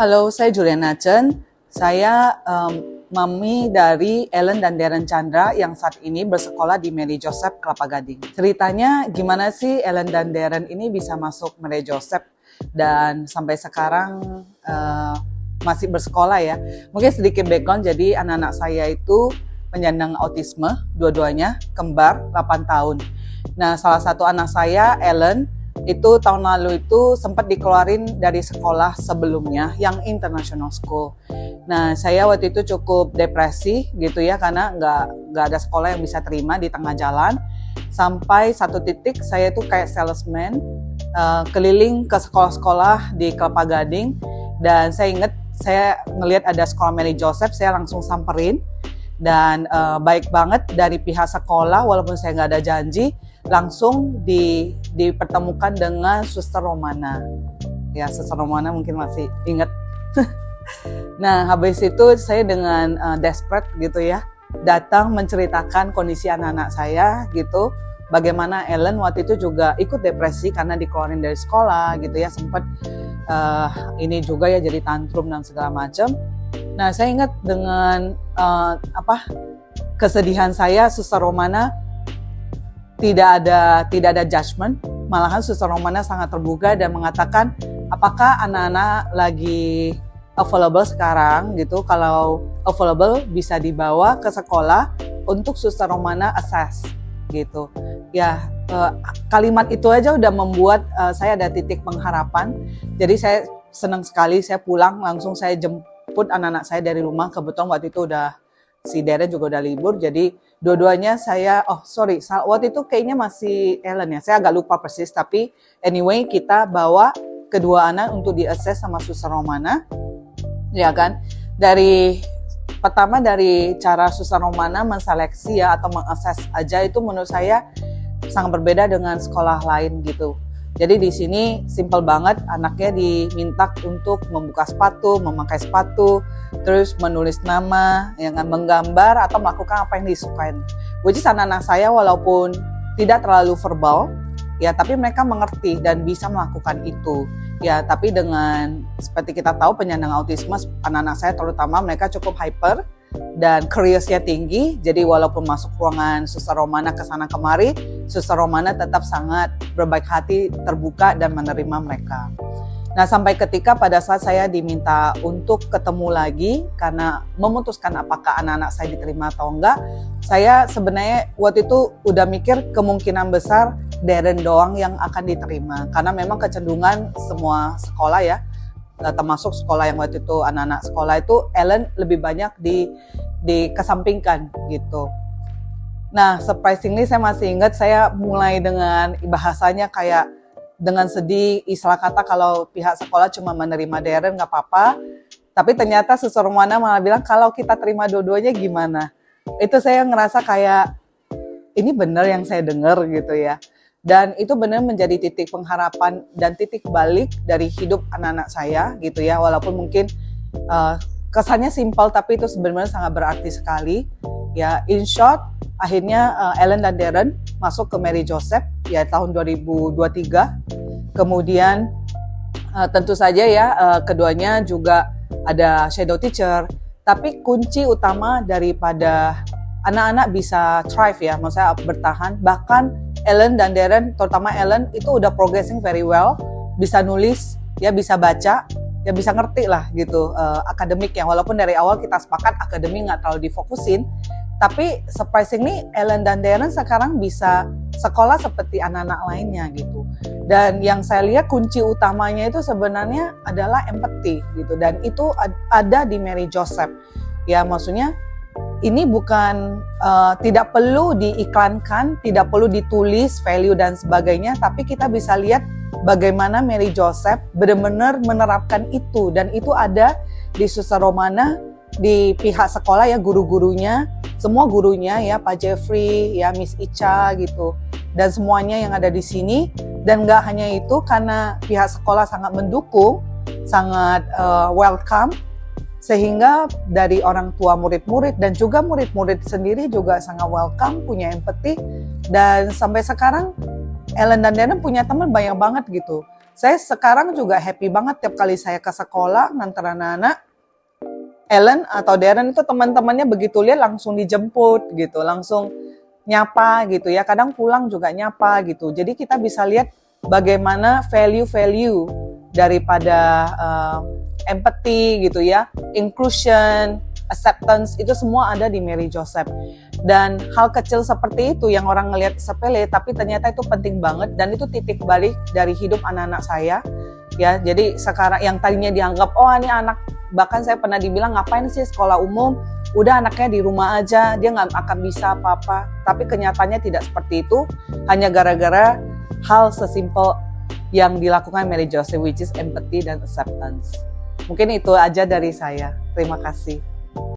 Halo, saya Juliana Chen. Saya mami dari Ellen dan Darren Chandra yang saat ini bersekolah di Mary Joseph Kelapa Gading. Ceritanya gimana sih Ellen dan Darren ini bisa masuk Mary Joseph dan sampai sekarang masih bersekolah ya. Mungkin sedikit background, jadi anak-anak saya itu penyandang autisme, dua-duanya kembar 8 tahun. Nah, salah satu anak saya, Ellen, itu tahun lalu itu sempat dikeluarin dari sekolah sebelumnya yang international school. Nah, saya waktu itu cukup depresi gitu ya, karena nggak ada sekolah yang bisa terima di tengah jalan. Sampai satu titik saya itu kayak salesman, keliling ke sekolah-sekolah di Kelapa Gading. Dan saya ingat saya ngelihat ada sekolah Mary Joseph, saya langsung samperin. Dan baik banget dari pihak sekolah, walaupun saya nggak ada janji, langsung dipertemukan dengan Suster Romana. Ya, Suster Romana mungkin masih ingat. Nah, habis itu saya dengan desperate gitu ya, datang menceritakan kondisi anak-anak saya gitu. Bagaimana Ellen waktu itu juga ikut depresi karena dikeluarin dari sekolah gitu ya, sempat ini juga ya jadi tantrum dan segala macam. Nah, saya ingat dengan kesedihan saya, Suster Romana tidak ada judgement, malahan Suster Romana sangat terbuka dan mengatakan apakah anak-anak lagi available sekarang gitu. Kalau available bisa dibawa ke sekolah untuk Suster Romana assess gitu. Ya, kalimat itu aja udah membuat saya ada titik pengharapan. Jadi saya senang sekali, saya pulang langsung saya jemput anak-anak saya dari rumah. Kebetulan waktu itu udah si Darren juga udah libur, jadi dua-duanya saya, waktu itu kayaknya masih Ellen ya, saya agak lupa persis, tapi anyway kita bawa kedua anak untuk di-assess sama Suster Romana, ya kan. Pertama dari cara Suster Romana menseleksi ya atau meng-assess aja itu menurut saya sangat berbeda dengan sekolah lain gitu. Jadi di sini simple banget, anaknya diminta untuk membuka sepatu, memakai sepatu, terus menulis nama, menggambar atau melakukan apa yang disukain. Which is anak-anak saya walaupun tidak terlalu verbal, ya tapi mereka mengerti dan bisa melakukan itu. Ya tapi dengan seperti kita tahu penyandang autisme, anak-anak saya terutama mereka cukup hyper dan curious-nya tinggi. Jadi walaupun masuk ruangan Suster Romana ke sana kemari, Suster Romana tetap sangat berbaik hati, terbuka dan menerima mereka. Nah, sampai ketika pada saat saya diminta untuk ketemu lagi karena memutuskan apakah anak-anak saya diterima atau enggak, saya sebenarnya waktu itu udah mikir kemungkinan besar Darren doang yang akan diterima. Karena memang kecenderungan semua sekolah ya, termasuk sekolah yang waktu itu anak-anak sekolah itu Ellen lebih banyak dikesampingkan gitu. Nah, surprisingly saya masih ingat saya mulai dengan bahasanya kayak dengan sedih, istilah kata kalau pihak sekolah cuma menerima Darren nggak apa-apa, tapi ternyata Suster Romana malah bilang kalau kita terima dua-duanya gimana. Itu saya ngerasa kayak ini benar yang saya dengar gitu ya. Dan itu benar menjadi titik pengharapan dan titik balik dari hidup anak-anak saya gitu ya. Walaupun mungkin kesannya simpel tapi itu sebenarnya sangat berarti sekali. Ya, in short, akhirnya Ellen dan Darren masuk ke Mary Joseph ya tahun 2023. Kemudian tentu saja ya keduanya juga ada shadow teacher. Tapi kunci utama daripada anak-anak bisa thrive ya, maksudnya bertahan. Bahkan Ellen dan Darren, terutama Ellen itu udah progressing very well, bisa nulis, ya bisa baca, ya bisa ngerti lah gitu akademik yang walaupun dari awal kita sepakat akademik nggak terlalu difokusin, tapi surprisingly Ellen dan Darren sekarang bisa sekolah seperti anak-anak lainnya gitu. Dan yang saya lihat kunci utamanya itu sebenarnya adalah empathy gitu, dan itu ada di Mary Joseph. Ya maksudnya ini bukan tidak perlu diiklankan, tidak perlu ditulis value dan sebagainya, tapi kita bisa lihat bagaimana Mary Joseph benar-benar menerapkan itu, dan itu ada di Suster Romana, di pihak sekolah ya, guru-gurunya, semua gurunya ya, Pak Jeffrey, ya Miss Icha gitu, dan semuanya yang ada di sini. Dan nggak hanya itu, karena pihak sekolah sangat mendukung, sangat welcome, sehingga dari orang tua murid-murid dan juga murid-murid sendiri juga sangat welcome, punya empati. Dan sampai sekarang Ellen dan Darren punya teman banyak banget gitu. Saya sekarang juga happy banget tiap kali saya ke sekolah nganter anak-anak. Ellen atau Darren itu teman-temannya begitu lihat langsung dijemput gitu, langsung nyapa gitu ya. Kadang pulang juga nyapa gitu. Jadi kita bisa lihat bagaimana value-value daripada empathy gitu ya, inclusion, acceptance, itu semua ada di Mary Joseph. Dan hal kecil seperti itu yang orang ngelihat sepele, tapi ternyata itu penting banget, dan itu titik balik dari hidup anak-anak saya. Ya, jadi sekarang yang tadinya dianggap, oh ini anak, bahkan saya pernah dibilang ngapain sih sekolah umum, udah anaknya di rumah aja, dia nggak akan bisa apa-apa. Tapi kenyataannya tidak seperti itu, hanya gara-gara hal sesimpel yang dilakukan Mary Joseph, which is empathy dan acceptance. Mungkin itu aja dari saya. Terima kasih.